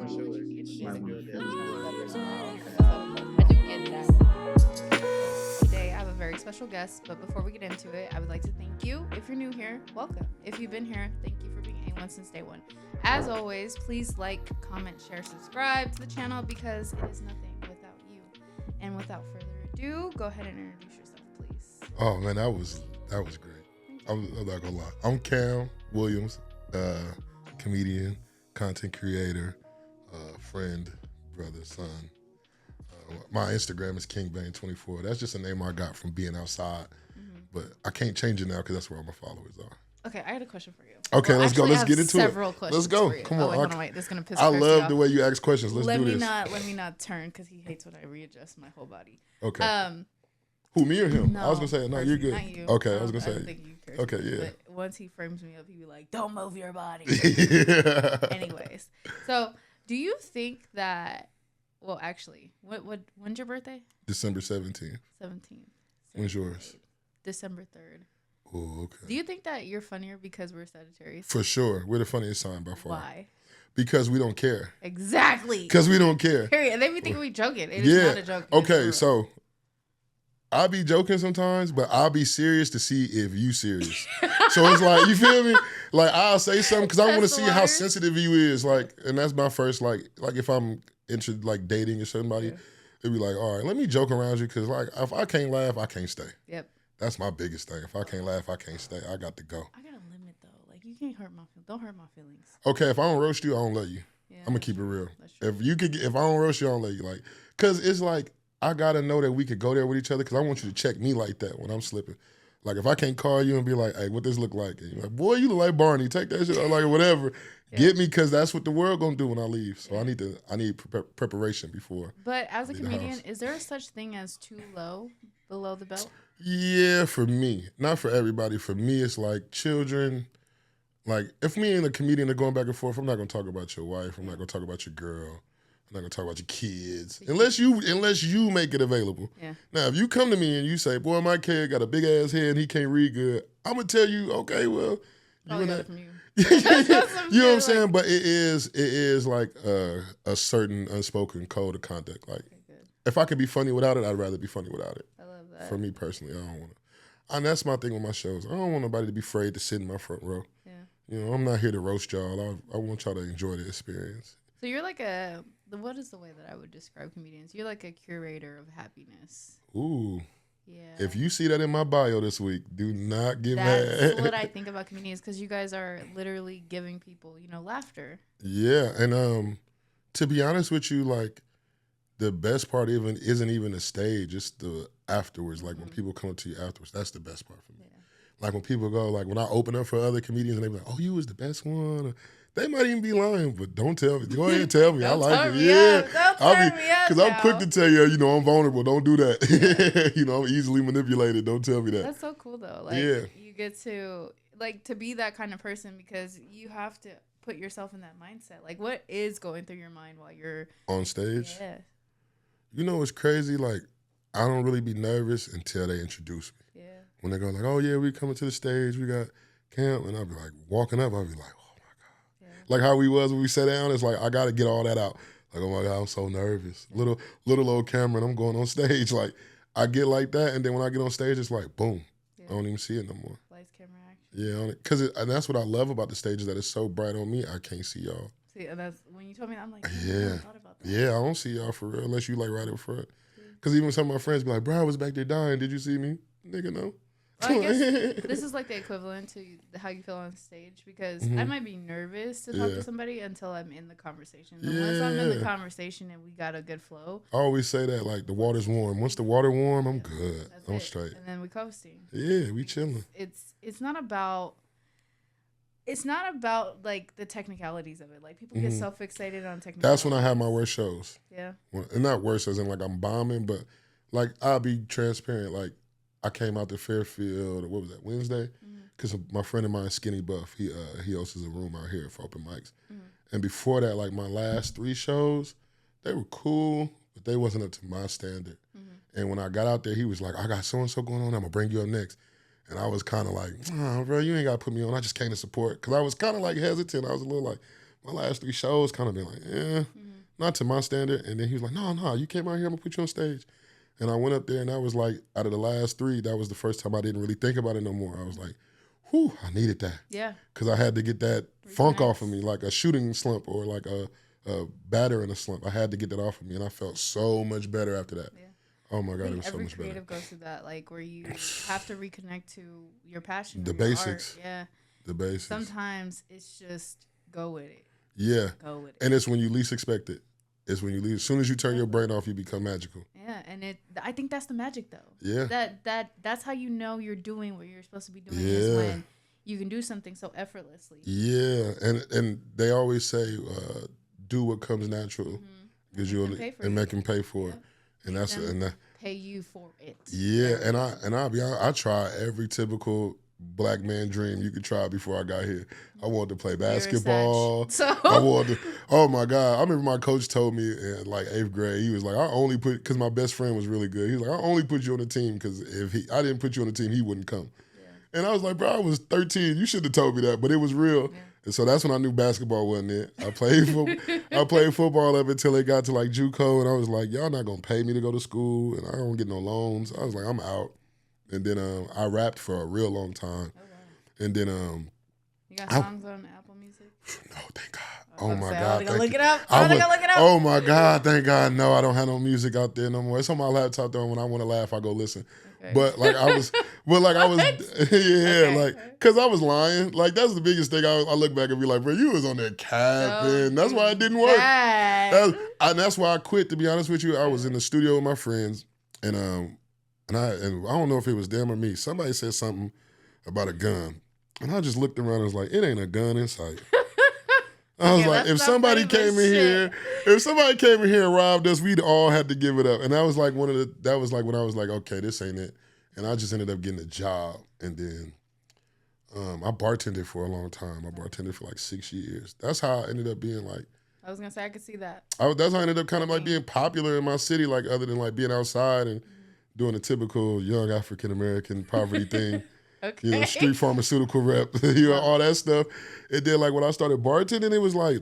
I do get that. Today, I have a very special guest, but before we get into it, I would like to thank you. If you're new here, welcome. If you've been here, thank you for being A1 since day one. As always, please like, comment, share, subscribe to the channel because it is nothing without you. And without further ado, go ahead and introduce yourself, please. Oh man, that was great. I'm not gonna lie. I'm Kam Williams, comedian, content creator, friend, brother, son. My Instagram is KingBang24. That's just a name I got from being outside, but I can't change it now because that's where all my followers are. Okay, I had a question for you. Okay, let's go. Let's get into it. Several questions. Let's go. For you. Come on. Wait, hold on, wait. This is gonna piss. I Kirsty love off. the way you ask questions. Let's do this. Let me not turn because he hates when I readjust my whole body. Okay. Who, me or him? No, I was gonna say no. You're good. Not you. Okay, I was gonna I say. think you, Kirsty. Okay, yeah. But once he frames me up, he be like, "Don't move your body." Yeah. Anyways, so do you think that? Well, actually, when's your birthday? December 17th. 17th. When's yours? December 3rd. Oh, okay. Do you think that you're funnier because we're Sagittarius? For sure, we're the funniest sign by far. Why? Because we don't care. Exactly. Because we don't care. Period. And they be thinking we joking. It is not a joke. Okay, so I be joking sometimes, but I'll be serious to see if you serious. So it's like, you feel me? Like I'll say something because I want to see how sensitive you is. Like, and that's my first like if I'm into like dating or somebody, it'd be like, all right, let me joke around you because like if I can't laugh, I can't stay. Yep. That's my biggest thing. If I can't laugh, I can't stay. I got to go. I got a limit though. Like you can't hurt my feelings. Don't hurt my feelings. Okay, if I don't roast you, I don't love you. Yeah, I'm gonna keep it real. If If I don't roast you, I don't let you. Like, cause it's like I gotta know that we could go there with each other. Cause I want you to check me like that when I'm slipping. Like if I can't call you and be like, "Hey, what this look like?" And you're like, "Boy, you look like Barney. Take that shit," or like whatever. Yeah. Get me, cause that's what the world gonna do when I leave. So I need preparation before. But as a comedian, is there such thing as too low below the belt? Yeah, for me, not for everybody. For me, it's like children. Like, if me and a comedian are going back and forth, I'm not going to talk about your wife. I'm not going to talk about your girl. I'm not going to talk about your kids. Unless you make it available. Yeah. Now, if you come to me and you say, boy, my kid got a big-ass head and he can't read good, I'm going to tell you, okay, well. You know what I'm saying? But it is like a certain unspoken code of conduct. Like, if I could be funny without it, I'd rather be funny without it. I love that. For me personally, I don't want to. And that's my thing with my shows. I don't want nobody to be afraid to sit in my front row. Yeah. You know, I'm not here to roast y'all. I want y'all to enjoy the experience. So you're like what is the way that I would describe comedians? You're like a curator of happiness. Ooh. Yeah. If you see that in my bio this week, do not get mad. That's what I think about comedians because you guys are literally giving people, laughter. Yeah. And to be honest with you, like, the best part isn't even the stage. It's the afterwards. Like when people come up to you afterwards, that's the best part for me. Yeah. Like when people go, like when I open up for other comedians and they be like, "Oh, you was the best one." They might even be lying, but don't tell me. Go ahead and tell me. I like it. Yeah, because I'm quick to tell you. I'm vulnerable. Don't do that. I'm easily manipulated. Don't tell me that. That's so cool though. Like you get to to be that kind of person because you have to put yourself in that mindset. Like what is going through your mind while you're on stage? Yeah. It's crazy. Like, I don't really be nervous until they introduce me. Yeah. When they go like, "Oh yeah, we coming to the stage. We got Kam," and I'll be like, walking up, I'll be like, "Oh my god!" Yeah. Like how we was when we sat down. It's like I got to get all that out. Like, oh my god, I'm so nervous. Yeah. Little old camera, and I'm going on stage. Like, I get like that, and then when I get on stage, it's like boom. Yeah. I don't even see it no more. Lights, camera, action. Yeah, because and that's what I love about the stage is that it's so bright on me. I can't see y'all. See, that's when you told me that, I'm like, yeah, I thought about that. Yeah, I don't see y'all for real unless you like right up front. Because even some of my friends be like, "Bro, I was back there dying. Did you see me?" Nigga, no. Well, I guess this is like the equivalent to how you feel on stage because I might be nervous to talk to somebody until I'm in the conversation. But once I'm in the conversation and we got a good flow. I always say that, like, the water's warm. Once the water warm, I'm good. I'm straight. And then we coasting. Yeah, we chilling. It's not about like the technicalities of it. Like people get so fixated on technicalities. That's when I have my worst shows. Yeah. And not worse as in like I'm bombing, but like I'll be transparent. Like I came out to Fairfield, what was that, Wednesday? Because my friend of mine, Skinny Buff, he hosts a room out here for open mics. And before that, like my last 3 shows, they were cool, but they wasn't up to my standard. And when I got out there, he was like, "I got so-and-so going on, I'm gonna bring you up next." And I was kind of like, "Oh, bro, you ain't got to put me on. I just came to support." Because I was kind of like hesitant. I was a little like, my last 3 shows kind of been like, not to my standard. And then he was like, no, you came out here, I'm gonna put you on stage. And I went up there, and that was like, out of the last 3, that was the first time I didn't really think about it no more. I was like, whew, I needed that. Yeah. Because I had to get that funk off of me, like a shooting slump or like a batter in a slump. I had to get that off of me, and I felt so much better after that. Yeah. Oh my God, it was so much better. Every creative goes through that, like where you have to reconnect to your passion, the basics. Art. Yeah. The basics. Sometimes it's just go with it. Yeah. Go with it. And it's when you least expect it. It's when you leave. As soon as you turn your brain off, you become magical. Yeah, and I think that's the magic, though. Yeah. That's how you know you're doing what you're supposed to be doing. Is when you can do something so effortlessly. Yeah, and they always say, do what comes natural, because and make them pay for it, and that's pay you for it. Yeah, and I'll be honest, I try every typical Black man dream you could try before I got here. I wanted to play basketball. I wanted to, oh my God. I remember my coach told me in like 8th grade, he was like, because my best friend was really good. He was like, I only put you on the team because if I didn't put you on the team, he wouldn't come. Yeah. And I was like, bro, I was 13. You shouldn't have told me that, but it was real. Yeah. And so that's when I knew basketball wasn't it. I played football up until it got to like JUCO, and I was like, y'all not gonna pay me to go to school, and I don't get no loans. I was like, I'm out. And then I rapped for a real long time. Oh, wow. And then you got songs on Apple Music? No, thank God. Oh my God. I'm gonna look it up. Oh my God, thank God. No, I don't have no music out there no more. It's on my laptop though. When I want to laugh, I go listen. Okay. But like I was, cause I was lying. Like that's the biggest thing. I look back and be like, bro, you was on there capping. That's why it didn't work. That's why I quit. To be honest with you, I was in the studio with my friends, and I don't know if it was them or me. Somebody said something about a gun, and I just looked around and was like, it ain't a gun in sight. I was like, if somebody came in here and robbed us, we'd all had to give it up. And that was like when I was like, okay, this ain't it. And I just ended up getting a job. And then I bartended for a long time. I bartended for like 6 years. That's how I ended up being like. I was gonna say I could see that. That's how I ended up kind of like being popular in my city, like other than like being outside and doing the typical young African American poverty thing. Okay. Street pharmaceutical rep, all that stuff. And then like when I started bartending, it was like,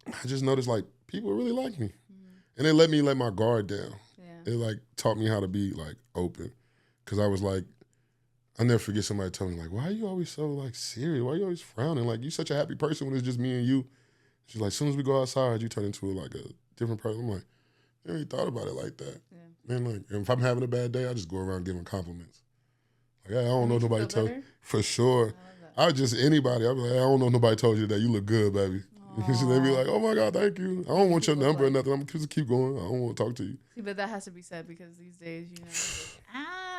I just noticed like people really like me. And they let me let my guard down. Yeah. It like taught me how to be like open. Cause I was like, I never forget somebody telling me like, why are you always so like serious? Why are you always frowning? Like you such a happy person when it's just me and you. She's like, as soon as we go outside, you turn into like a different person. I'm like, I never really thought about it like that. Yeah. Man, like if I'm having a bad day, I just go around giving compliments. Like, I don't know nobody told for sure. I just anybody. I be like, I don't know nobody told you that you look good, baby. They be like, oh my God, thank you. I don't want your number or nothing. I'm just keep going. I don't want to talk to you. See, but that has to be said because these days,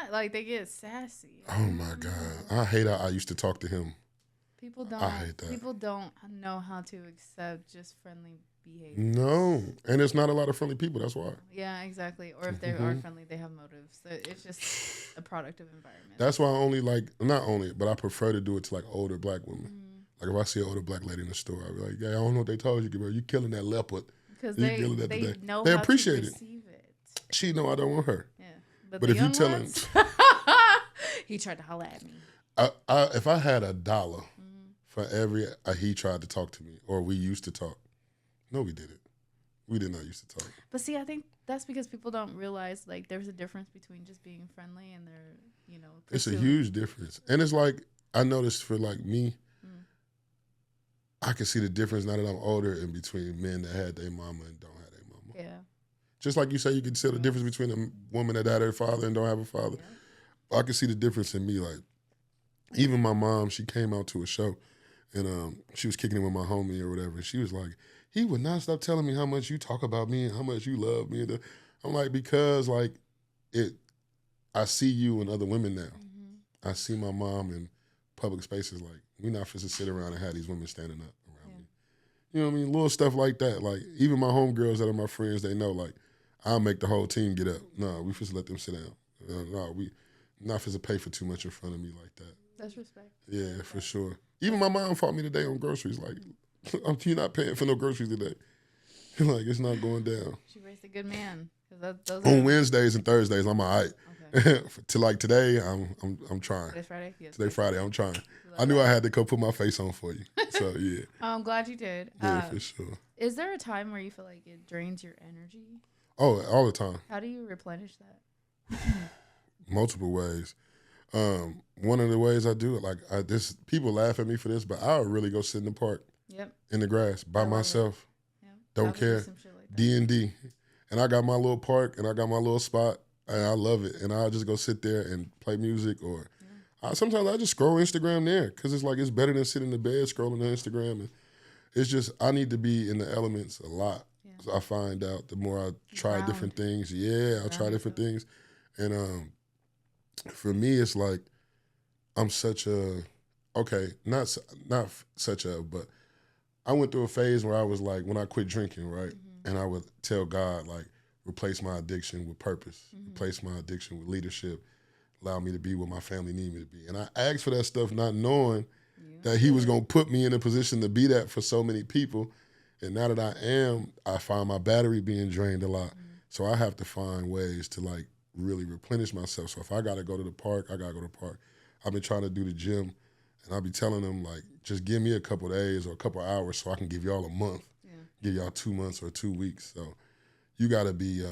like they get sassy. Oh my God, I hate how I used to talk to him. People don't. I hate that. People don't know how to accept just friendly behavior. No, and it's not a lot of friendly people. That's why. Yeah, exactly. Or if they are friendly, they have motives. So it's just a product of environment. That's why I only not only, but I prefer to do it to like older Black women. Like if I see an older Black lady in the store, I'll be like, yeah, I don't know what they told you, girl. You killing that leopard. Because they know they how appreciate to receive it. She know I don't want her. Yeah, but if you tell him, he tried to holler at me. If I had $1 for every he tried to talk to me or we used to talk, no, we didn't. We did not used to talk. But see, I think that's because people don't realize like there's a difference between just being friendly and they're It's a huge difference, and it's like I noticed for like me. I can see the difference now that I'm older in between men that had their mama and don't have their mama. Yeah. Just like you say, you can see the difference between a woman that had her father and don't have a father. Yeah. I can see the difference in me. Like, even my mom, she came out to a show, and she was kicking it with my homie or whatever. And she was like, he would not stop telling me how much you talk about me and how much you love me. I'm like, because like I see you and other women now. I see my mom in public spaces like, we're not supposed to sit around and have these women standing up around me. You know what I mean? Little stuff like that. Like, even my homegirls that are my friends, they know, like, I'll make the whole team get up. No, we supposed to let them sit down. No, we not supposed to pay for too much in front of me like that. That's respect. Yeah, for sure. Even my mom fought me today on groceries. Like, you're not paying for no groceries today. Like, it's not going down. She raised a good man. Those On are Wednesdays and Thursdays, I'm all right. okay. To like today, I'm trying. Today's Friday. Yes. Today Friday, I'm trying. Love I knew I that. had to go put my face on for you. So yeah, I'm glad you did. yeah, for sure. Is there a time where you feel like it drains your energy? Oh, all the time, How do you replenish that? multiple ways. One of the ways I do it, like this, people laugh at me for this, but I'll really go sit in the park Yep. in the grass by I love it. myself. Yeah. Don't I would do care. some shit like that. D&D, and I got my little park and I got my little spot, and I love it. And I'll just go sit there and play music, or sometimes I just scroll Instagram there because it's like it's better than sitting in the bed scrolling on Instagram. And it's just I need to be in the elements a lot. Yeah. So I find out the more I try Ground. different things. Yeah, I try Ground different yourself. things, and for me, it's like I'm such a not such a, but I went through a phase where I was like, when I quit drinking, right, and I would tell God like, replace my addiction with purpose, replace my addiction with leadership, allow me to be what my family need me to be, and I asked for that stuff, not knowing that He was gonna put me in a position to be that for so many people, and now that I am, I find my battery being drained a lot, so I have to find ways to like really replenish myself. So if I gotta go to the park, I gotta go to the park. I've been trying to do the gym, and I'll be telling them like, just give me a couple days or a couple hours so I can give y'all a month, give y'all 2 months or 2 weeks. So you gotta be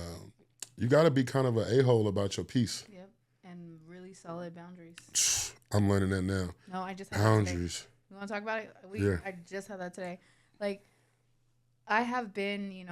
kind of an a-hole about your peace. Yep. And really solid boundaries. I'm learning that now. No, I just had that today. Boundaries. You want to talk about it? Yeah. I just had that today. Like, I have been,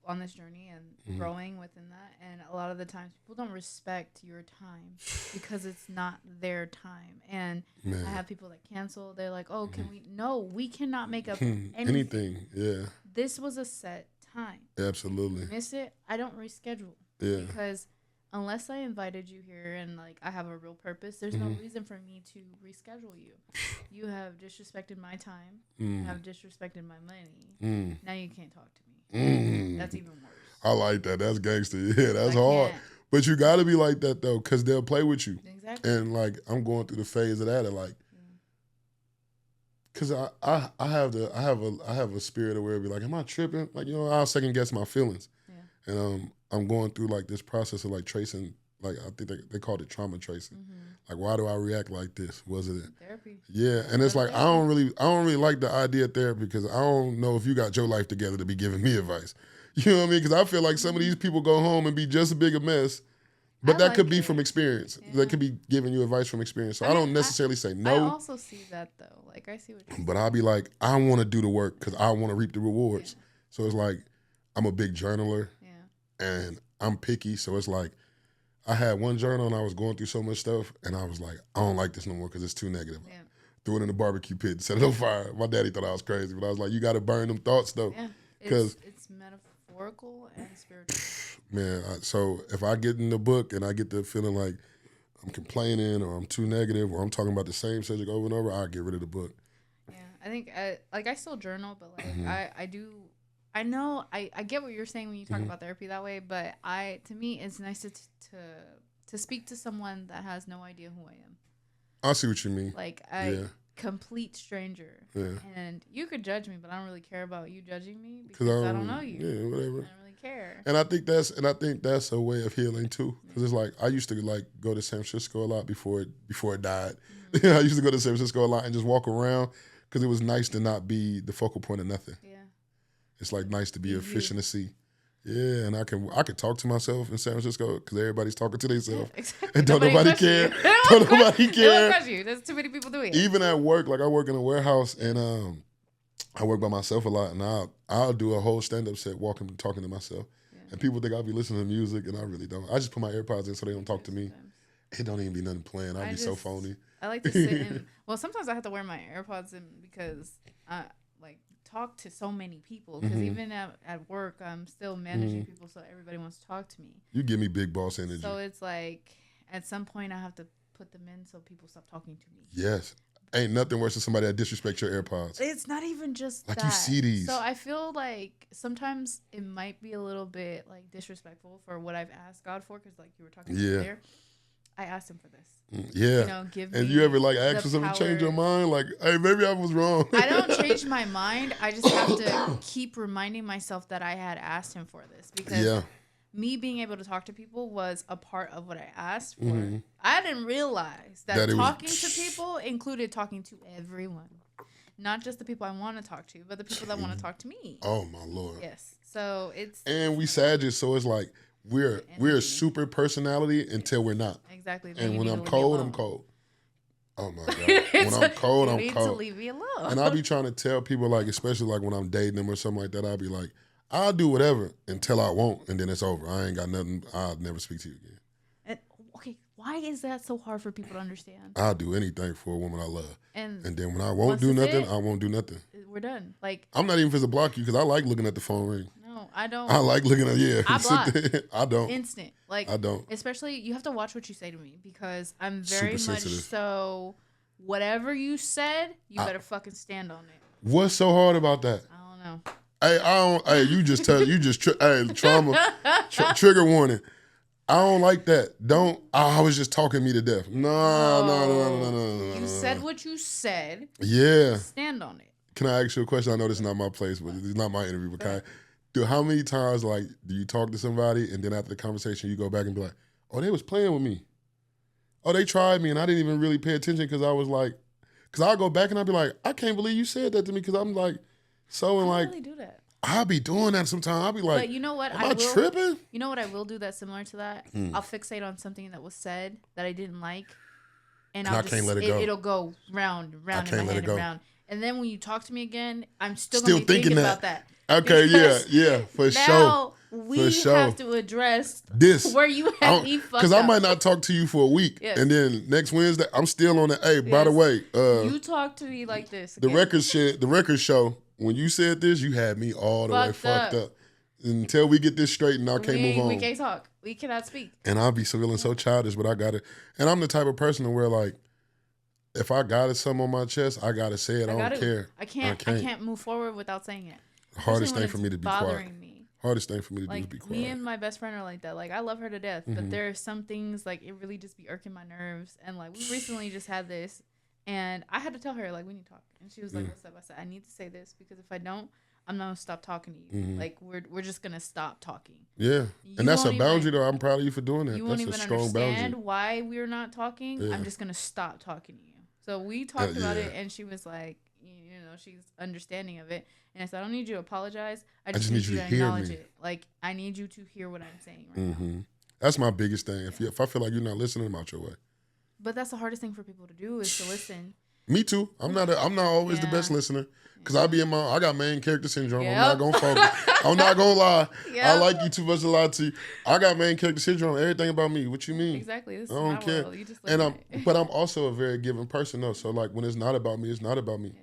on this journey and growing within that, and a lot of the times people don't respect your time because it's not their time. And Man. I have people that cancel. They're like, "Oh, can we?" No, we cannot make up Anything. Yeah. This was a set time. Absolutely. If you miss it, I don't reschedule. Yeah. Because unless I invited you here and like I have a real purpose, there's no reason for me to reschedule you. You have disrespected my time. You have disrespected my money. Now you can't talk to me. That's even worse. I like that. That's gangster. Yeah, that's I hard. can't. But you got to be like that though, because they'll play with you. Exactly. And like I'm going through the phase of that, and like, because I have a spirit of where it'd be like, am I tripping? Like, I'll second guess my feelings. Yeah. And I'm going through like this process of like tracing, like I think they called it trauma tracing. Like, why do I react like this? Was it therapy? Yeah, and it's like I don't really like the idea of therapy because I don't know if you got your life together to be giving me advice. You know what I mean? Because I feel like some of these people go home and be just as big a mess, but that could be from experience. Yeah. That could be giving you advice from experience. So I don't necessarily say no. I also see that though. Like I see what you're saying. But I'll be like, I want to do the work because I want to reap the rewards. Yeah. So it's like I'm a big journaler, and I'm picky. So it's like I had one journal and I was going through so much stuff, and I was like, I don't like this no more because it's too negative. Yeah. Threw it in the barbecue pit, set it on fire. My daddy thought I was crazy, but I was like, you got to burn them thoughts though. Yeah, because it's metaphorical and spiritual. Man, so if I get in the book and I get the feeling like I'm complaining or I'm too negative or I'm talking about the same subject over and over, I'll get rid of the book. Yeah, I think I still journal, but like I do. I know I get what you're saying when you talk about therapy that way, but to me it's nice to speak to someone that has no idea who I am. I see what you mean. Like complete stranger. Yeah. And you could judge me, but I don't really care about you judging me because I don't know you. Yeah, whatever. I don't really care. And I think that's a way of healing too, because it's like I used to like go to San Francisco a lot before it died. I used to go to San Francisco a lot and just walk around because it was nice to not be the focal point of nothing. Yeah. It's like nice to be a fish in the sea. Yeah, and I can talk to myself in San Francisco because everybody's talking to themselves. Yeah, exactly. And don't nobody care. Don't nobody care. They won't question you. There's too many people doing it. Even at work, like I work in a warehouse and I work by myself a lot, and I'll do a whole stand-up set walking and talking to myself. Yeah. And people think I'll be listening to music, and I really don't. I just put my AirPods in so they don't talk to me. It don't even be nothing playing. I'll be so phony. I like to sit in. Well, sometimes I have to wear my AirPods in because I talk to so many people because even at work I'm still managing people, so everybody wants to talk to me. You give me big boss energy. So it's like at some point I have to put them in so people stop talking to me. Yes. Ain't nothing worse than somebody that disrespects your AirPods. It's not even just like that. You see these. So I feel like sometimes it might be a little bit like disrespectful for what I've asked God for, because like you were talking about earlier. I asked him for this. Yeah. Give and me you ever like ask for something to change your mind? Like, hey, maybe I was wrong. I don't change my mind. I just have to keep reminding myself that I had asked him for this, because me being able to talk to people was a part of what I asked for. Mm-hmm. I didn't realize that That it talking was- to people included talking to everyone. Not just the people I want to talk to, but the people that want to talk to me. Oh my Lord. Yes. So it's And we Sagittarius, so it's like we're a Energy. super personality until we're not. exactly. Then And you when need I'm to leave me cold, I'm alone. cold. Oh my God. When I'm cold, you I'm need cold. to leave me alone. And I be trying to tell people, like, especially like when I'm dating them or something like that, I'll be like, I'll do whatever until I won't, and then it's over. I ain't got nothing. I'll never speak to you again. Okay, why is that so hard for people to understand? I'll do anything for a woman I love. And then when I won't once do it's nothing, it, I won't do nothing. we're done. Like, I'm not even supposed to block you because I like looking at the phone ring. no, I don't. I like looking at, yeah. I block. I don't. Instant. Like, I don't. Especially, you have to watch what you say to me because I'm very Super much sensitive. so, whatever you said, you better fucking stand on it. What's so hard about that? I don't know. Hey, I don't. Hey, you just tell. Hey, trauma. Trigger warning. I don't like that. Don't. I was just talking me to death. No. You said what you said. Yeah. Stand on it. Can I ask you a question? I know this is not my place, but it's not my interview. But how many times like do you talk to somebody and then after the conversation you go back and be like, oh, they was playing with me. Oh, they tried me and I didn't even really pay attention because I was like, because I'll go back and I'll be like, I can't believe you said that to me because I'm like, so and I like. don't really do that. I'll be doing that sometimes. I'll be like, But you know what? am I tripping? You know what I will do that's similar to that? I'll fixate on something that was said that I didn't like. And I can't let it go. It'll go round in my head and round. And then when you talk to me again, I'm still going to be thinking about that. Okay, yeah, for sure. Now we have to address this where you had me fucked up. Because I might not talk to you for a week. Yes. And then next Wednesday, I'm still on that. Hey, by the way. you talk to me like this again. The record show, when you said this, you had me all the way fucked up. Until we get this straight and I can't move on. We can't talk. We cannot speak. And I'll be feeling so childish, but I got it. And I'm the type of person to where like, if I got something on my chest, I gotta say it. I don't care. I can't move forward without saying it. Hardest thing for me to be quiet. Bothering me. Hardest thing for me to do is Like be quiet. me and my best friend are like that. Like I love her to death, but there are some things like it really just be irking my nerves. And like we recently just had this, and I had to tell her like we need to talk, and she was like, "What's up?" I said, "I need to say this because if I don't, I'm not gonna stop talking to you. Like we're just gonna stop talking." Yeah, and that's a boundary though. I'm proud of you for doing that. You That's won't a even strong understand boundary. why we're not talking. Yeah. I'm just gonna stop talking to you. So we talked about yeah. it, and she was like, you know, she's understanding of it. And I said, I don't need you to apologize. I just need you to hear acknowledge me. it. Like I need you to hear what I'm saying right now. That's my biggest thing. If I feel like you're not listening, I'm out your way. But that's the hardest thing for people to do is to listen. Me too. I'm not always the best listener because I got main character syndrome. Yep. I'm not gonna focus. I'm not gonna lie. Yep. I like you too much to lie to you. I got main character syndrome. Everything about me. What you mean? Exactly. This I is don't my care. world. You just And live but I'm also a very giving person though. So like when it's not about me, it's not about me. Yeah.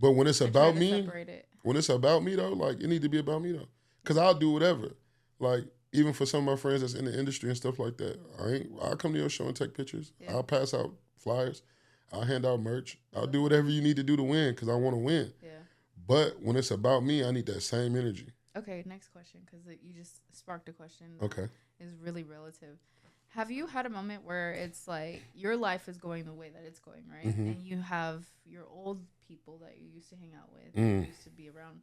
But when it's about me, separate it. when it's about me though, like it need to be about me though. Cause I'll do whatever. Like even for some of my friends that's in the industry and stuff like that, I'll come to your show and take pictures. Yeah. I'll pass out flyers. I'll hand out merch. I'll do whatever you need to do to win because I want to win. Yeah. But when it's about me, I need that same energy. Okay, next question, because you just sparked a question. Okay. Is really relative. Have you had a moment where it's like your life is going the way that it's going, right? Mm-hmm. And you have your old people that you used to hang out with, you used to be around.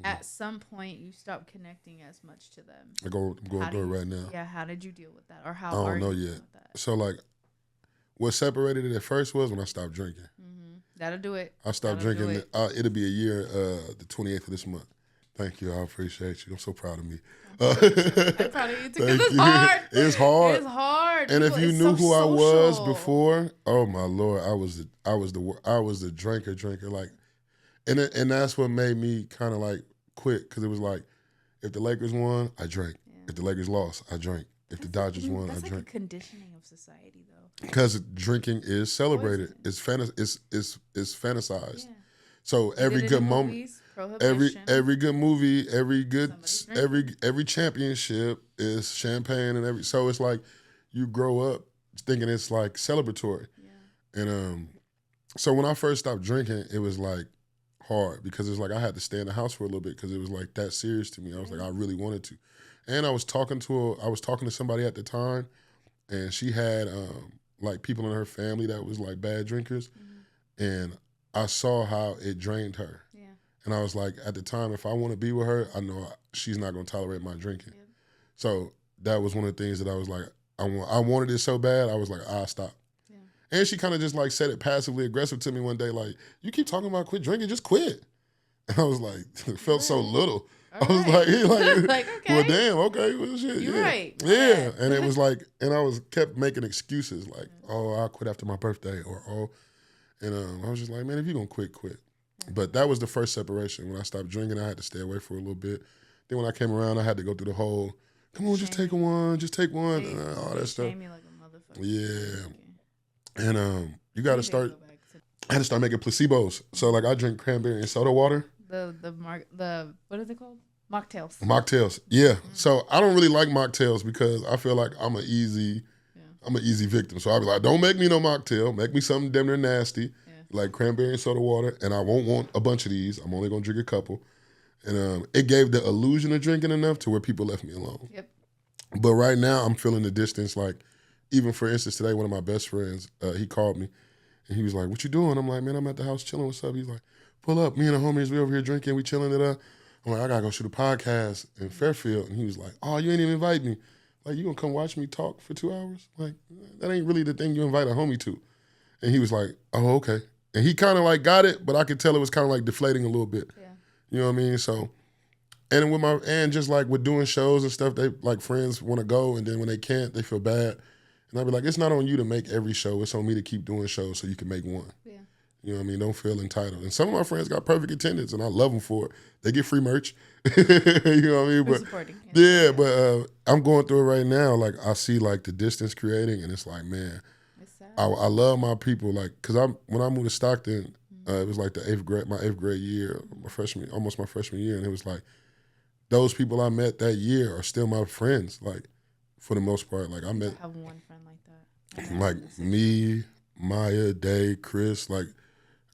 At some point, you stop connecting as much to them. I'm going through it right now. Yeah, how did you deal with that? Or how I don't are know you yet. dealing with that? So like, what separated it at first was when I stopped drinking. That'll do it. I stopped That'll drinking. do it. It'll be a year, the 28th of this month. Thank you. I appreciate you. I'm so proud of me. I'm proud of you too, 'cause it's hard. It's hard. It's hard. And People, if you it's knew so who I was social. before, oh my Lord, I was the drinker. Like, and that's what made me kind of like quit because it was like, if the Lakers won, I drank. Yeah. If the Lakers lost, I drank. If the Dodgers won, I That's like drank. a conditioning of society, though. Because drinking is celebrated. Poison. It's fantasized. Yeah. So every good moment, every good movie, every championship is champagne and so it's like you grow up thinking it's like celebratory. Yeah. And so when I first stopped drinking, it was like hard because it's like I had to stay in the house for a little bit because it was like that serious to me. I was like I really wanted to. And I was talking to somebody at the time, and she had like people in her family that was like bad drinkers, and I saw how it drained her. Yeah. And I was like, at the time, if I want to be with her, I know she's not going to tolerate my drinking. Yep. So that was one of the things that I was like, I wanted it so bad. I was like, stop. Yeah. And she kind of just like said it passively aggressive to me one day, like, you keep talking about quit drinking, just quit. And I was like, it felt so little. All I was like, like okay. Well, damn, okay, well, shit, you're yeah. right. Yeah, and it was like, and I was kept making excuses like, oh, I'll quit after my birthday, or and I was just like, man, if you're gonna quit. But that was the first separation. When I stopped drinking, I had to stay away for a little bit. Then when I came around, I had to go through the whole, come on, just take one, all that stuff. Me like a motherfucker. Yeah, and you got to start. I had to start making placebos. So like I drink cranberry and soda water. The what are they called? Mocktails. Mocktails, yeah. Mm-hmm. So I don't really like mocktails because I feel like I'm an easy victim. So I'll be like, don't make me no mocktail. Make me something damn near nasty, like cranberry and soda water, and I won't want a bunch of these. I'm only gonna drink a couple. And it gave the illusion of drinking enough to where people left me alone. Yep. But right now I'm feeling the distance. Like even for instance today, one of my best friends, he called me. And he was like, what you doing? I'm like, man, I'm at the house chilling. What's up? He's like, pull up. Me and the homies, we over here drinking. We chilling it up. I'm like, I got to go shoot a podcast in Fairfield. And he was like, oh, you ain't even invite me. Like, you going to come watch me talk for 2 hours? Like, that ain't really the thing you invite a homie to. And he was like, oh, okay. And he kind of like got it, but I could tell it was kind of like deflating a little bit. Yeah. You know what I mean? So, and just like with doing shows and stuff, they like friends want to go. And then when they can't, they feel bad. And I'd be like, it's not on you to make every show. It's on me to keep doing shows so you can make one. Yeah. You know what I mean? Don't feel entitled. And some of my friends got perfect attendance, and I love them for it. They get free merch. You know what I mean? But supporting. but I'm going through it right now. Like, I see, like, the distance creating, and it's like, man, it's sad. I love my people. Like, because when I moved to Stockton, it was like my eighth grade year, almost my freshman year, and it was like, those people I met that year are still my friends. Like, for the most part, like I have one friend like that. Like me, Maya, Day, Chris, like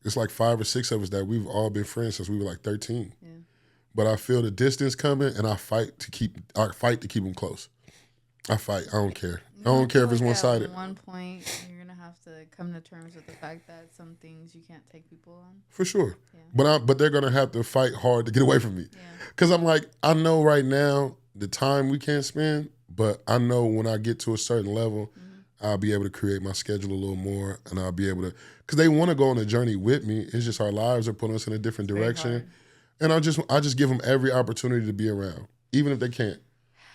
it's like 5 or 6 of us that we've all been friends since we were like 13. Yeah. But I feel the distance coming, and I fight to keep them close. I fight. I don't care. I don't care if it's one-sided. At one point, you're gonna have to come to terms with the fact that some things you can't take people on. For sure. Yeah. But they're gonna have to fight hard to get away from me. Because I'm like, I know right now the time we can't spend. But I know when I get to a certain level, I'll be able to create my schedule a little more, and I'll be able to, because they want to go on a journey with me. It's just our lives are putting us in a different direction, and I just give them every opportunity to be around, even if they can't.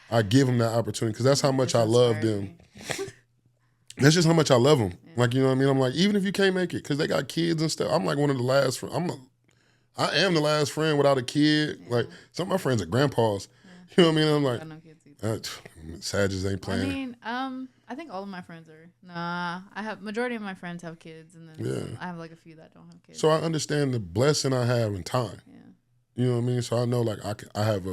I give them that opportunity because that's how much I love them. That's just how much I love them. Yeah. Like, you know what I mean? I'm like, even if you can't make it, because they got kids and stuff. I'm like one of the last. I am the last friend without a kid. Yeah. Like some of my friends are grandpas. Yeah. You know what I mean? I'm like. Sages ain't playing. I mean, I think all of my friends are. Nah, majority of my friends have kids, and then I have like a few that don't have kids. So I understand the blessing I have in time. Yeah. You know what I mean? So I know like I have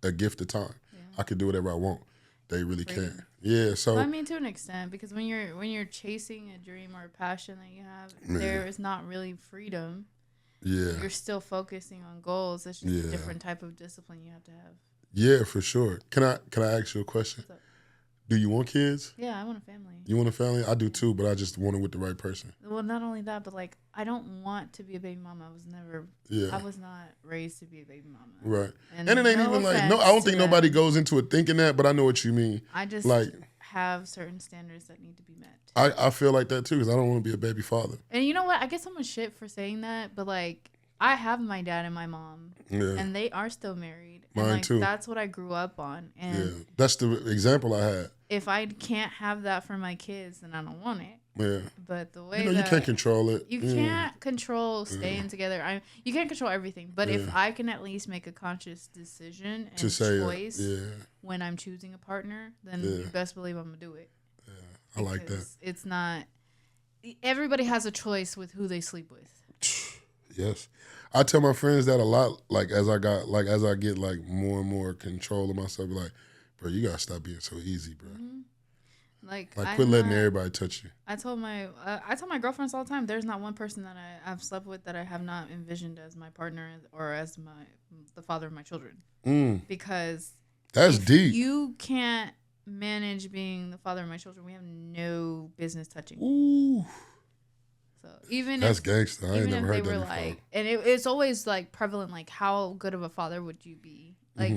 a gift of time. Yeah. I can do whatever I want. They really can't. Yeah. So I mean, to an extent, because when you're chasing a dream or a passion that you have, there is not really freedom. Yeah. You're still focusing on goals. It's just a different type of discipline you have to have. Yeah, for sure. Can I ask you a question? Do you want kids? Yeah, I want a family. You want a family? I do too, but I just want it with the right person. Well, not only that, but like I don't want to be a baby mama. I was not raised to be a baby mama. Right. And it ain't even like I don't think nobody goes into it thinking that, but I know what you mean. I just like have certain standards that need to be met. I feel like that too because I don't want to be a baby father. And you know what? I get so much shit for saying that, but like I have my dad and my mom, and they are still married. Mine too. That's what I grew up on. And that's the example I had. If I can't have that for my kids, then I don't want it. Yeah. But the way you can't control it. You can't control staying together. You can't control everything. But if I can at least make a conscious decision and choice when I'm choosing a partner, then you best believe I'm going to do it. Yeah, I like that. It's not... Everybody has a choice with who they sleep with. Yes. I tell my friends that a lot, like as I get like more and more control of myself, like, bro, you gotta stop being so easy, bro. Mm-hmm. Like quit letting everybody touch you. I tell my girlfriends all the time, there's not one person that I've slept with that I have not envisioned as my partner or as the father of my children. Because that's deep. You can't manage being the father of my children. We have no business touching. Ooh. So even that's gangster. I ain't never heard that before. Like, and it's always like prevalent. Like, how good of a father would you be? Like,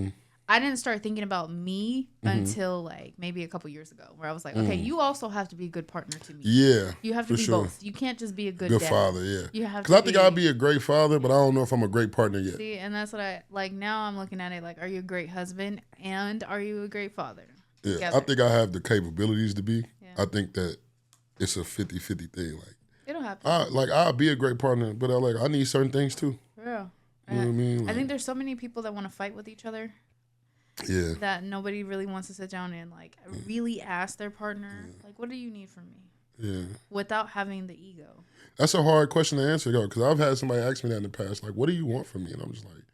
I didn't start thinking about me until like maybe a couple years ago, where I was like, okay, you also have to be a good partner to me. Yeah, you have to be both. You can't just be a good dad. father. Yeah, you have because I think I'll be a great father, but I don't know if I'm a great partner yet. See, and that's what I like. Now I'm looking at it like, are you a great husband and are you a great father? Yeah, Together. I think I have the capabilities to be. Yeah. I think that it's a 50-50 thing. Like, it'll happen. I'll be a great partner, but I need certain things too. For real. You know what I mean? Like, I think there's so many people that want to fight with each other. Yeah. That nobody really wants to sit down and like really ask their partner, like, what do you need from me? Yeah. Without having the ego. That's a hard question to answer though, because I've had somebody ask me that in the past, like, what do you want from me? And I'm just like,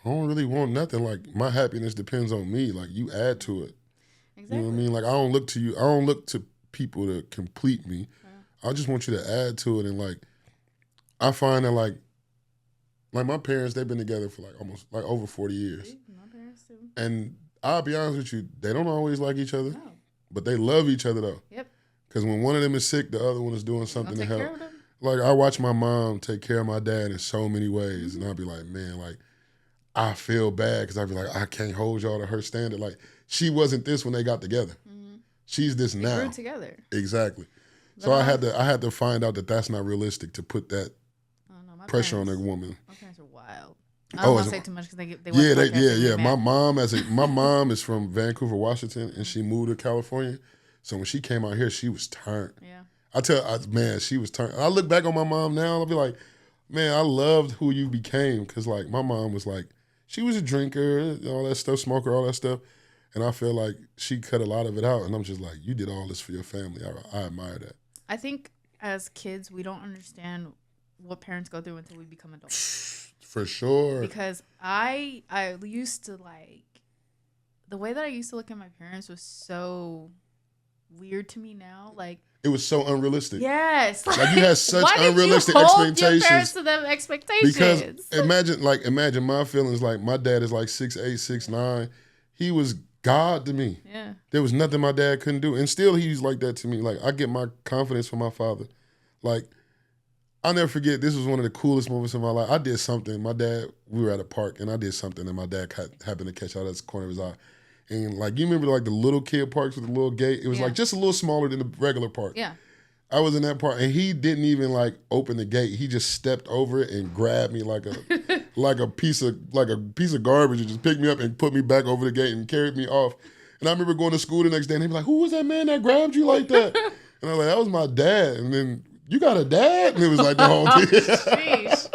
I don't really want nothing. Like, my happiness depends on me. Like, you add to it. Exactly. You know what I mean? Like, I don't look to you. I don't look to people to complete me. Yeah. I just want you to add to it. And like, I find that like my parents, they've been together for like almost like over 40 years. My parents too. And I'll be honest with you, they don't always like each other, No. but they love each other though. Yep. Because when one of them is sick, the other one is doing something to help. Them. Like, I watch my mom take care of my dad in so many ways, and I'll be like, man, like, I feel bad because I'll be like, I can't hold y'all to her standard. Like, she wasn't this when they got together. She's this now. They grew together. Exactly. But so I had to find out that that's not realistic to put that pressure on a woman. My parents are wild. I don't want to say too much because they My mom is from Vancouver, Washington, and she moved to California. So when she came out here, she was turned. Yeah. Man, she was turned. I look back on my mom now, I'll be like, man, I loved who you became, because like my mom was like, she was a drinker, all that stuff, smoker, all that stuff. And I feel like she cut a lot of it out. And I'm just like, you did all this for your family. I admire that. I think as kids, we don't understand what parents go through until we become adults. For sure. Because I used to like, the way that I used to look at my parents was so weird to me now. Like, it was so unrealistic. Yes. Like you had such unrealistic expectations. Your parents to them expectations. Because imagine my feelings. Like, my dad is like 6'8", 6'9". He was God to me. Yeah. There was nothing my dad couldn't do. And still he's like that to me. Like, I get my confidence from my father. Like, I'll never forget, this was one of the coolest moments of my life. I did something. My dad, we were at a park, and I did something, and my dad happened to catch out of the corner of his eye. And like, you remember like the little kid parks with the little gate? It was like just a little smaller than the regular park. Yeah. I was in that park, and he didn't even like open the gate. He just stepped over it and grabbed me like a piece of garbage, and just picked me up and put me back over the gate and carried me off. And I remember going to school the next day, and they'd be like, "Who was that man that grabbed you like that?" And I was like, "That was my dad." And then, "You got a dad?" And it was like the whole thing. Sheesh.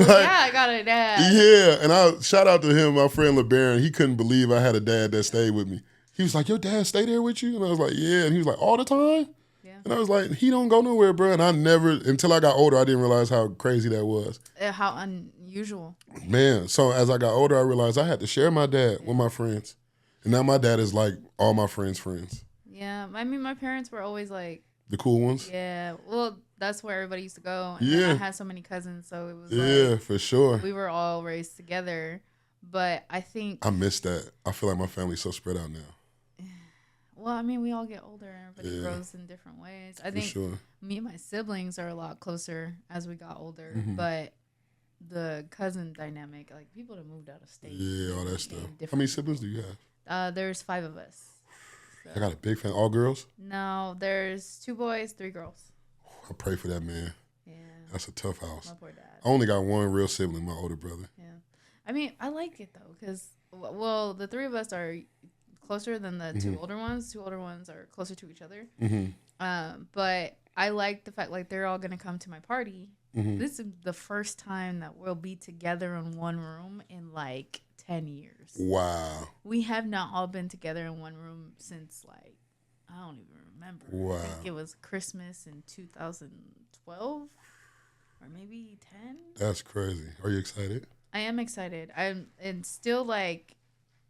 Well, like, yeah, I got a dad. Yeah, and I shout out to him, my friend LeBaron. He couldn't believe I had a dad that stayed with me. He was like, "Your dad stay there with you?" And I was like, "Yeah." And he was like, "All the time?" Yeah. And I was like, "He don't go nowhere, bro." And I never, until I got older, I didn't realize how crazy that was. How unusual. Man, so as I got older, I realized I had to share my dad with my friends. And now my dad is like all my friends' friends. Yeah, I mean, my parents were always like... The cool ones? Yeah, well, that's where everybody used to go. And yeah. I had so many cousins, so it was like... for sure. We were all raised together. But I think... I miss that. I feel like my family's so spread out now. Well, I mean, we all get older and everybody grows in different ways. I think me and my siblings are a lot closer as we got older. Mm-hmm. But the cousin dynamic, like people that moved out of state. Yeah, all that stuff. How many siblings do you have? There's 5 of us. So. I got a big family. All girls? No, there's 2 boys, 3 girls. I pray for that, man. Yeah. That's a tough house. My poor dad. I only got one real sibling, my older brother. Yeah. I mean, I like it, though, because, well, the 3 of us are closer than the 2 older ones. 2 older ones are closer to each other. Mm-hmm. But I like the fact, like, they're all going to come to my party. Mm-hmm. This is the first time that we'll be together in one room in, like, 10 years. Wow. We have not all been together in one room since, like, I don't even remember. Wow. I think it was Christmas in 2012 or maybe 10. That's crazy. Are you excited? I am excited. It's still, like,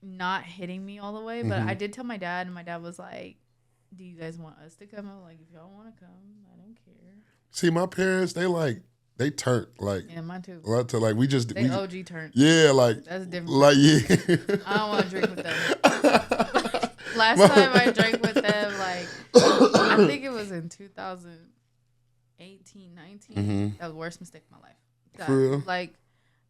not hitting me all the way, but I did tell my dad, and my dad was like, "Do you guys want us to come?" I'm like, "If y'all want to come, I don't care." See, my parents, they turned, like... Yeah, mine too. Like, we just... They OG turned. Yeah, like... That's different. Like, yeah. I don't want to drink with them. Last time I drank with them, like, I think it was in 2018, 19. That was the worst mistake of my life. For real? Like,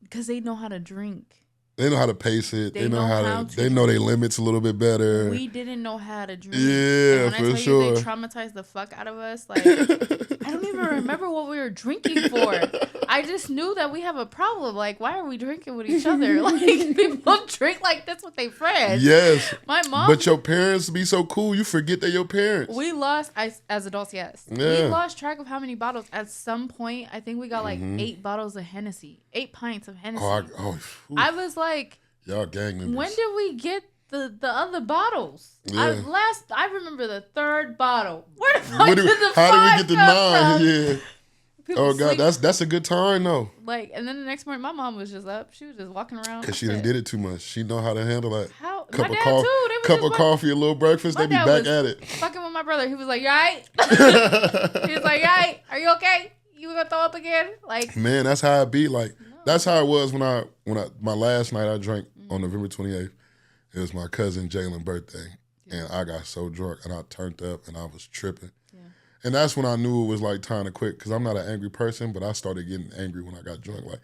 because they know how to drink. They know how to pace it. They know how to they know their limits a little bit better. We didn't know how to drink. Yeah, and when I tell you they traumatized the fuck out of us, like I don't even remember what we were drinking for. I just knew that we have a problem. Like, why are we drinking with each other? Like, people drink like that's what they friends. Yes. My mom. But your parents be so cool, you forget they're your parents. We lost, as adults, yes. Yeah. We lost track of how many bottles. At some point, I think we got like 8 bottles of Hennessy. 8 pints of Hennessy. I was like, y'all gang members. When did we get the other bottles? Yeah. I remember the 3rd bottle. Where the fuck did the How did we get the 9? from? Yeah. People God, that's a good time though. Like, and then the next morning, my mom was just up. She was just walking around. Cause she done did it too much. She know how to handle that. How? Cup My of dad coffee, too. Cup of coffee, a little breakfast. They be back at it. Fucking with my brother. He was like, "You alright?" He was like, "You alright? Are you okay? You gonna throw up again?" Like, man, that's how it be. Like, that's how it was when I my last night I drank on November 28th. It was my cousin Jalen's birthday, and I got so drunk and I turned up and I was tripping. And that's when I knew it was like time to quit, because I'm not an angry person, but I started getting angry when I got drunk. Like,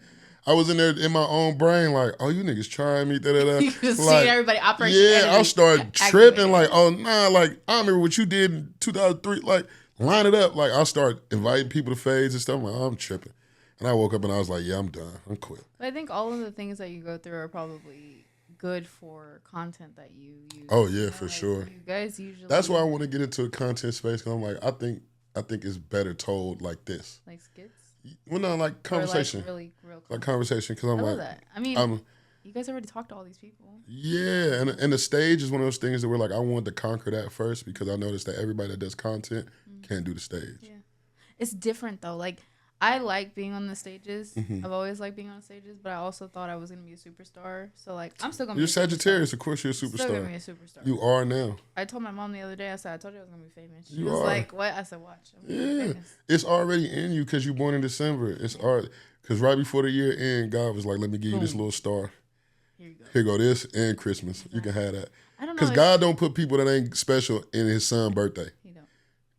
I was in there in my own brain, like, oh, you niggas trying me, da-da-da. You just like, see everybody operating. Yeah, I started tripping, like, oh, nah, like, I remember what you did in 2003, like, line it up. Like, I started inviting people to fades and stuff. I'm like, oh, I'm tripping. And I woke up and I was like, yeah, I'm done. I'm quit. I think all of the things that you go through are probably good for content that you use. Oh, yeah, for sure. You guys usually... That's why I want to get into a content space, because I'm like, I think it's better told like this. Like skits? Well, no, like conversation. Or like really real like conversation, because I'm I like... love that. I mean, you guys already talked to all these people. Yeah, and the stage is one of those things that we're like, I wanted to conquer that first, because I noticed that everybody that does content can't do the stage. Yeah. It's different, though. Like, I like being on the stages. I've always liked being on stages, but I also thought I was going to be a superstar. So, like, I'm still going to be You're Sagittarius. Of course you're a superstar. Still going to be a superstar. You are now. I told my mom the other day, I said, I told you I was going to be famous. She you was are. like, what? I said, watch. Yeah. It's already in you, because you're born in December. It's already, because right before the year end, God was like, let me give you this little star. Here you go. Here go this and Christmas. Exactly. You can have that. I don't know. Because God don't put people that ain't special in his son's birthday. He don't.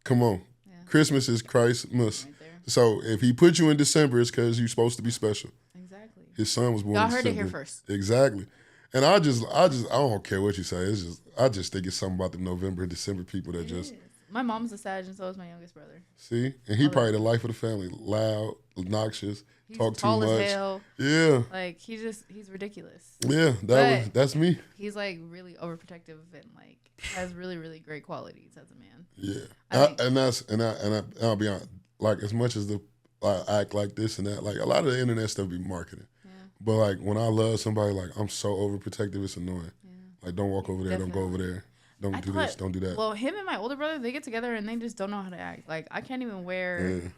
Come on. Yeah. Christmas is Christmas. Right. So if he put you in December, it's because you're supposed to be special. Exactly. His son was born in December. Y'all heard it here first. Exactly. And I don't care what you say. I just think it's something about the November and December people that just... My mom's a Sag, and so is my youngest brother. See? And he probably the life of the family. Loud, obnoxious, talk too much. As hell. Yeah. Like, he's ridiculous. Yeah, that's me. He's, like, really overprotective and, like, has really, really great qualities as a man. Yeah. I'll be honest. Like, as much as I act like this and that, like, a lot of the internet stuff be marketing. Yeah. But, like, when I love somebody, like, I'm so overprotective, it's annoying. Yeah. Like, don't walk over there, don't go over there. Don't do this, don't do that. Well, him and my older brother, they get together and they just don't know how to act. Like, I can't even wear... Yeah.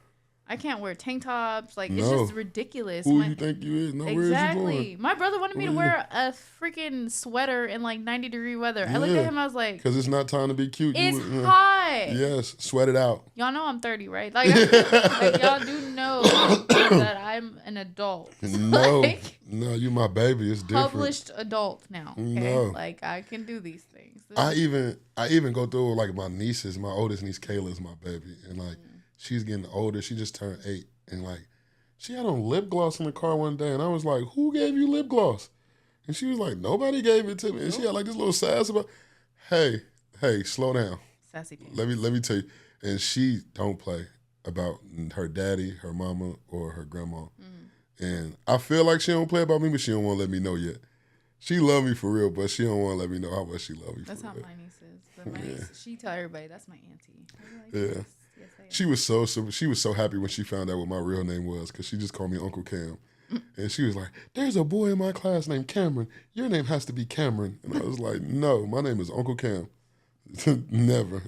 I can't wear tank tops. Like, it's just ridiculous. Who you think you is? No, exactly. Where is you going? My brother wanted me to wear a freaking sweater in, like, 90-degree weather. Yeah. I looked at him, I was like... Because it's not time to be cute. It's hot. Yes, sweat it out. Y'all know I'm 30, right? Like, like y'all do know that I'm an adult. No, no, you my baby. It's different. Published adult now. Okay? No. Like, I can do these things. I even go through it, like, my nieces. My oldest niece, Kayla, is my baby. And, like... She's getting older. She just turned 8. And, like, she had on lip gloss in the car one day. And I was like, who gave you lip gloss? And she was like, nobody gave it to me. And she had, like, this little sass about, hey, slow down. Sassy pants. Let me tell you. And she don't play about her daddy, her mama, or her grandma. Mm-hmm. And I feel like she don't play about me, but she don't want to let me know yet. She love me for real, but she don't want to let me know how much she love me That's for real. That's how my niece is. But my niece, she tell everybody, that's my auntie. Yeah. She was so happy when she found out what my real name was, because she just called me Uncle Cam. And she was like, there's a boy in my class named Cameron. Your name has to be Cameron. And I was like, no, my name is Uncle Cam. Never.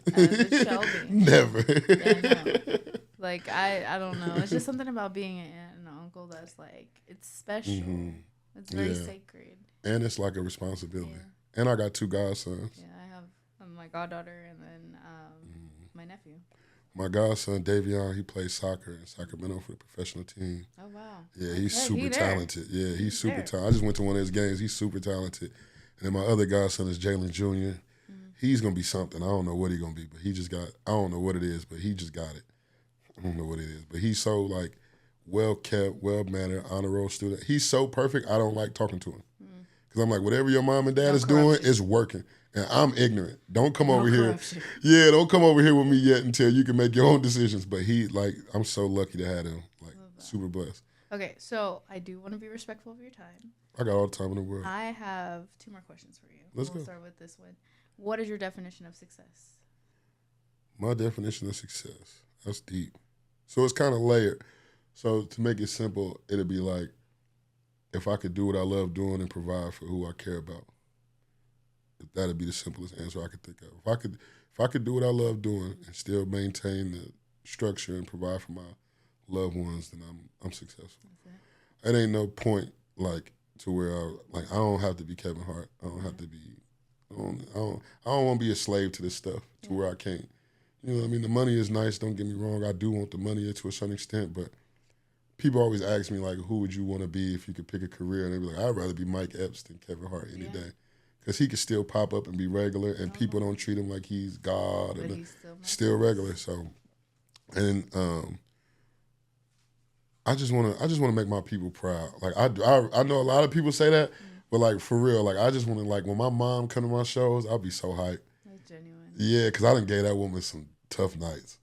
Never. Yeah, no. Like, I don't know. It's just something about being an aunt and an uncle that's like, it's special. Mm-hmm. It's very sacred. And it's like a responsibility. Yeah. And I got 2 godsons. Yeah, I have my goddaughter and then my nephew. My godson, Davion, he plays soccer in Sacramento for the professional team. Oh, wow. Yeah, he's super talented. Yeah, he's super talented. I just went to one of his games. He's super talented. And then my other godson is Jalen Jr. Mm-hmm. He's going to be something. I don't know what he's going to be, but he just got, I don't know what it is, but he just got it. I don't know what it is. But he's so, like, well-kept, well-mannered, honor roll student. He's so perfect, I don't like talking to him. Mm-hmm. Because I'm like, whatever your mom and dad No is doing corruption. is working. And I'm ignorant. Don't come No over here. corruption. Yeah, don't come over here with me yet until you can make your own decisions. But I'm so lucky to have him. Like, super blessed. Okay, so I do want to be respectful of your time. I got all the time in the world. I have 2 more questions for you. Let's go. We'll start with this one. What is your definition of success? My definition of success. That's deep. So it's kind of layered. So to make it simple, it'd be like, if I could do what I love doing and provide for who I care about. That'd be the simplest answer I could think of. If I could do what I love doing and still maintain the structure and provide for my loved ones, then I'm successful. It ain't no point like to where I don't have to be Kevin Hart. I don't have to be. I don't want to be a slave to this stuff to where I can't. You know what I mean? The money is nice. Don't get me wrong. I do want the money to a certain extent, but people always ask me like, who would you want to be if you could pick a career? And they be like, I'd rather be Mike Epps than Kevin Hart any day, because he could still pop up and be regular, and people don't treat him like he's God, but and he's still regular. So, and I just want to make my people proud. Like I know a lot of people say that, but like for real, like I just want to, like when my mom come to my shows, I'll be so hyped. That's genuine. Yeah, because I done gave that woman some tough nights.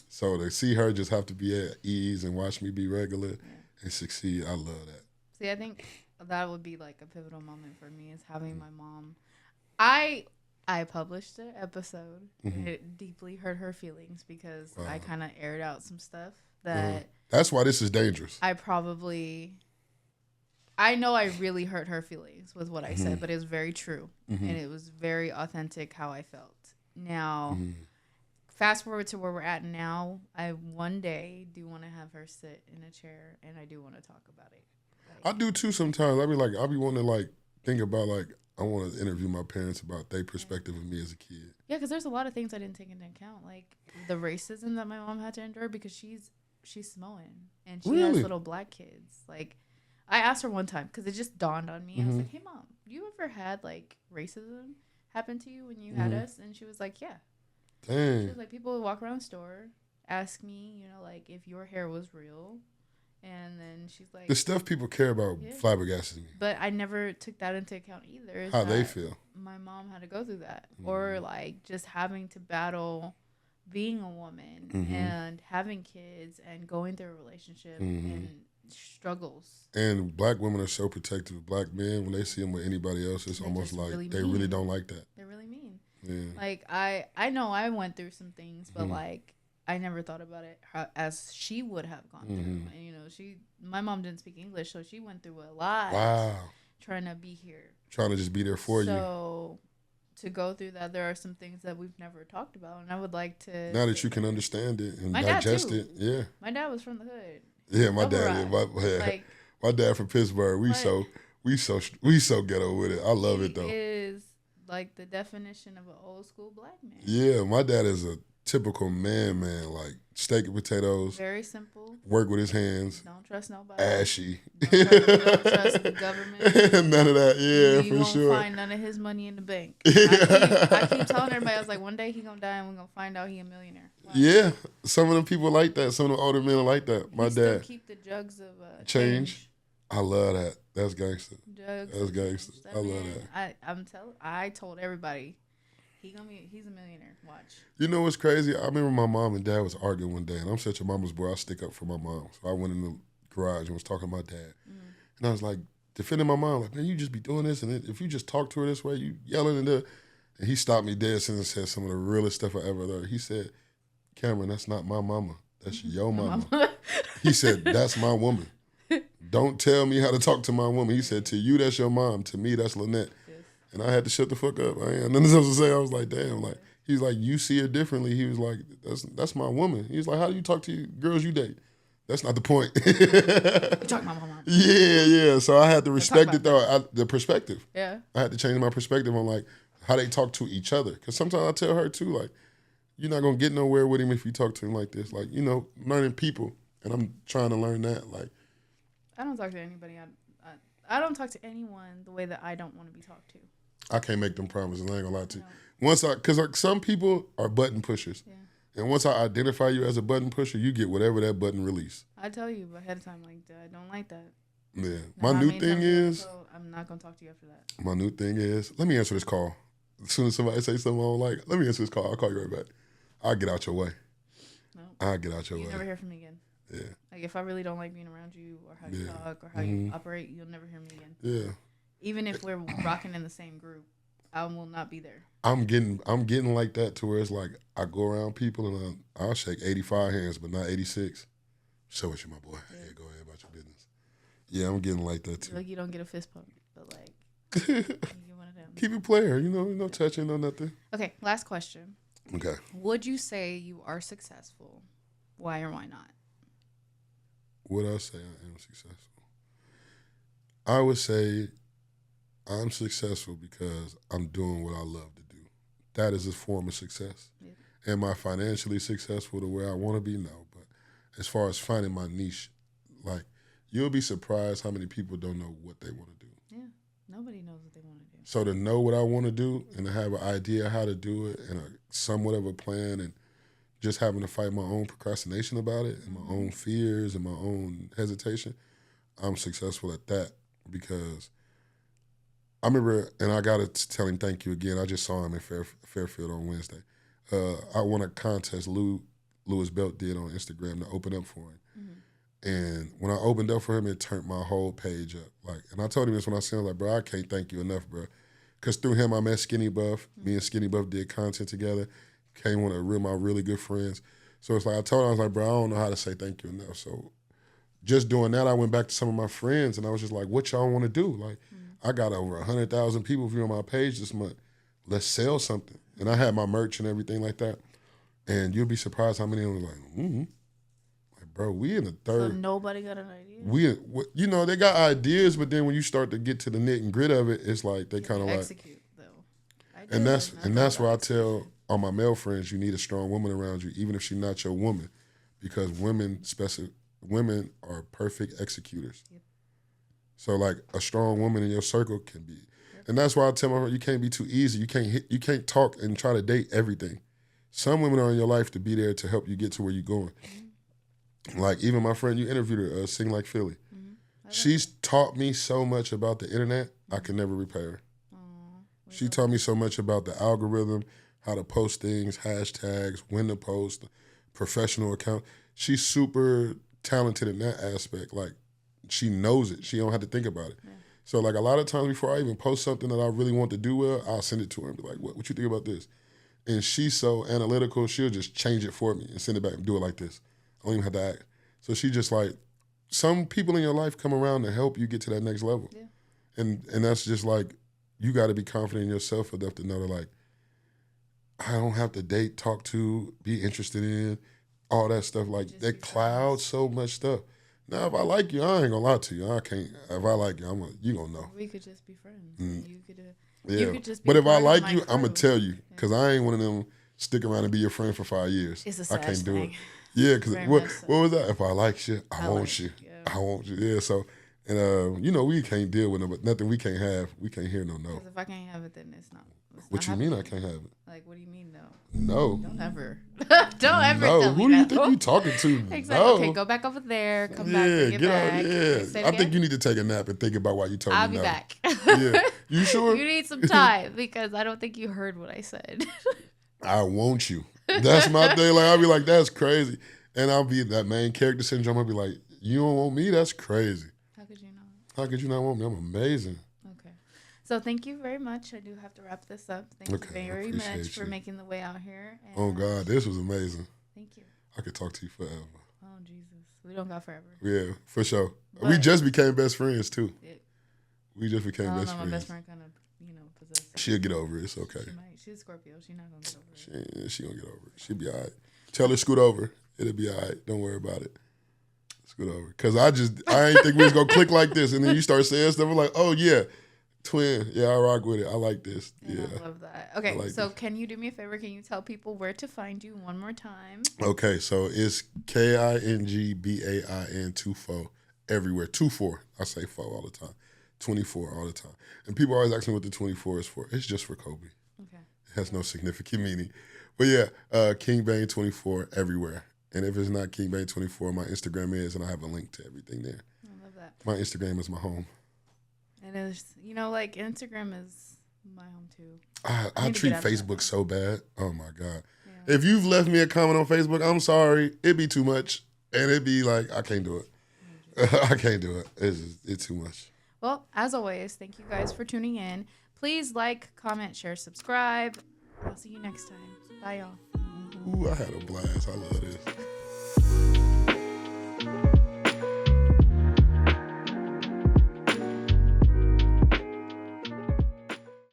So to see her just have to be at ease and watch me be regular and succeed, I love that. See, I think that would be like a pivotal moment for me, is having my mom. I published an episode, and it deeply hurt her feelings because I kind of aired out some stuff that. That's why this is dangerous. I know I really hurt her feelings with what I said, but it was very true, and it was very authentic how I felt. Now, fast forward to where we're at now, I one day do want to have her sit in a chair, and I do want to talk about it. I do too sometimes. I'll be wanting to like think about like, I want to interview my parents about their perspective of me as a kid. Yeah, because there's a lot of things I didn't take into account, like the racism that my mom had to endure because she's Samoan and she has little black kids. Like, I asked her one time because it just dawned on me. I was like, "Hey, Mom, you ever had like racism happen to you when you had us?" And she was like, "Yeah." Dang. She was like, "People would walk around the store, ask me, like if your hair was real." And then she's like, the stuff people care about flabbergasted me. But I never took that into account either. How they feel. My mom had to go through that. Or like just having to battle being a woman and having kids and going through a relationship and struggles. And black women are so protective of black men. When they see them with anybody else, it's almost like they really don't like that. They're really mean. Yeah. Like I know I went through some things, but like I never thought about it as she would have gone through. And, my mom didn't speak English, so she went through a lot. Wow. Trying to be here. Trying to just be there for you. So to go through that, there are some things that we've never talked about, and I would like to. Now that you can understand it and digest it, yeah. My dad was from the hood. Yeah, my dad. My dad from Pittsburgh. We so ghetto with it. I love it though. He is like the definition of an old school black man. Yeah, my dad is a typical man, like steak and potatoes. Very simple. Work with his hands. Don't trust nobody. Ashy. Don't trust the government. None of that. Yeah, you for sure. You won't find none of his money in the bank. I keep telling everybody, I was like, one day he gonna die and we're gonna find out he a millionaire. Wow. Yeah, some of them people like that. Some of the older men are like that. My dad. Still keep the jugs of change. I love that. That's gangster. Jugs. That's gangster. I love that. I told everybody. He's a millionaire. Watch. You know what's crazy? I remember my mom and dad was arguing one day, and I'm such a mama's boy. I stick up for my mom. So I went in the garage and was talking to my dad. And I was like, defending my mom, like, man, you just be doing this, and if you just talk to her this way, you yelling and he stopped me dead and said some of the realest stuff I ever heard. He said, Cameron, that's not my mama. That's your mama. He said, that's my woman. Don't tell me how to talk to my woman. He said, to you, that's your mom. To me, that's Lynette. And I had to shut the fuck up. I had nothing else to say. I was like, damn. Like, he's like, you see her differently. He was like, that's my woman. He was like, how do you talk to girls you date? That's not the point. You talking about my mom. Yeah. So I had to respect it though. The perspective. Yeah. I had to change my perspective on like how they talk to each other. Because sometimes I tell her too, like, you're not gonna get nowhere with him if you talk to him like this. Like, learning people, and I'm trying to learn that. Like, I don't talk to anybody. I don't talk to anyone the way that I don't want to be talked to. I can't make them promises. I ain't gonna lie to you. Because like some people are button pushers, and once I identify you as a button pusher, you get whatever that button release. I tell you ahead of time, like, I don't like that. Yeah. Now, My how new many thing times you is, also, I'm not gonna talk to you after that. my new thing is, let me answer this call. As soon as somebody say something I don't like, let me answer this call. I'll call you right back. I'll get out your way. No, I'll get out your you way. never hear from me again. Yeah. Like if I really don't like being around you or how you Yeah. talk or how you operate, you'll never hear me again. Yeah. Even if we're rocking in the same group, I will not be there. I'm getting like that to where it's like I go around people and I'll shake 85 hands, but not 86. So what you, my boy? Yeah, go ahead about your business. Yeah, I'm getting like that too. Like you don't get a fist pump, but like you get one of them. Keep it player, no touching, no nothing. Okay, last question. Okay. Would you say you are successful? Why or why not? Would I say I am successful? I would say I'm successful because I'm doing what I love to do. That is a form of success. Yeah. Am I financially successful the way I want to be? No. But as far as finding my niche, like, you'll be surprised how many people don't know what they want to do. Yeah, nobody knows what they want to do. So to know what I want to do and to have an idea how to do it and somewhat of a plan and just having to fight my own procrastination about it and my own fears and my own hesitation, I'm successful at that because I remember, and I got to tell him thank you again. I just saw him in Fairfield on Wednesday. I won a contest Lewis Belt did on Instagram to open up for him. And when I opened up for him, it turned my whole page up. Like, and I told him this when I said, like, bro, I can't thank you enough, bro. Because through him, I met Skinny Buff. Me and Skinny Buff did content together. Became one of my really good friends. So it's like, I told him, I was like, bro, I don't know how to say thank you enough. So just doing that, I went back to some of my friends, and I was just like, what y'all want to do? Like, I got over 100,000 people viewing my page this month. Let's sell something. And I had my merch and everything like that. And you'll be surprised how many of them were like, Like, bro, we in the third. So nobody got an idea? They got ideas, but then when you start to get to the nit and grit of it, it's like they kind of like. Execute, though. And that's why I tell all my male friends, you need a strong woman around you, even if she's not your woman. Because women are perfect executors. Yep. So like a strong woman in your circle can be. And that's why I tell my friends, you can't be too easy. You can't talk and try to date everything. Some women are in your life to be there to help you get to where you're going. Like even my friend, you interviewed her, Sing Like Philly. She's taught me so much about the internet, I can never repay her. She taught me so much about the algorithm, how to post things, hashtags, when to post, professional account. She's super talented in that aspect. Like, she knows it. She don't have to think about it. Yeah. So, like, a lot of times before I even post something that I really want to do well, I'll send it to her and be like, what you think about this? And she's so analytical, she'll just change it for me and send it back and do it like this. I don't even have to act. So she just like, some people in your life come around to help you get to that next level. Yeah. And that's just like, you got to be confident in yourself enough to know that, like, I don't have to date, talk to, be interested in, all that stuff. Like, that clouds so much stuff. Now, if I like you, I ain't gonna lie to you. I can't. If I like you, you gonna know. We could just be friends. You could just be but if I like you, I'm gonna tell you, because I ain't one of them stick around and be your friend for 5 years. It's a sad I can't do thing. it. Yeah, because what was that? If I like you, I want you. Yeah. I want you. Yeah. So, and we can't deal with nothing we can't have. We can't hear no. Because if I can't have it, then it's not. What you mean I can't have it? Like, what do you mean no? No. Don't ever. Don't ever tell me who do you no. think you talking to? Exactly. No. Okay, go back over there. Come back. Get back. Yeah. I think you need to take a nap and think about why you told I'll me no. I'll be back. Yeah. You sure? You need some time because I don't think you heard what I said. I want you. That's my thing. Like, I'll be like, that's crazy. And I'll be that main character syndrome. I'll be like, you don't want me? That's crazy. How could you not? How could you not want me? I'm amazing. Okay. So thank you very much. I do have to wrap this up. Thank you very much for making the way out here. And oh, God. This was amazing. Thank you. I could talk to you forever. Oh, Jesus. We don't got forever. Yeah, for sure. But we just became best friends, too. We just became best friends. My best friend kind of, possessed. She'll get over it. It's okay. She might. She's a Scorpio. She's not going to get over it. She going to get over it. She'll be all right. Tell her scoot over. It'll be all right. Don't worry about it. Scoot over. Because I ain't think we was going to click like this. And then you start saying stuff. I'm like, oh, yeah. Twin. Yeah, I rock with it. I like this. Yeah. I love that. Okay, so can you do me a favor? Can you tell people where to find you one more time? Okay, so it's KINGBAIN 24 everywhere. 24. I say 4 all the time. 24 all the time. And people always ask me what the 24 is for. It's just for Kobe. Okay. It has no significant meaning. But yeah, King Bane 24 everywhere. And if it's not King Bane 24, my Instagram is, and I have a link to everything there. I love that. that. My Instagram is my home. It is, like Instagram is my home too. I treat Facebook so bad. Oh my God. Yeah. If you've left me a comment on Facebook, I'm sorry. It'd be too much. And it'd be like, I can't do it. I can't do it. It's too much. Well, as always, thank you guys for tuning in. Please like, comment, share, subscribe. I'll see you next time. Bye, y'all. Ooh, I had a blast. I love this.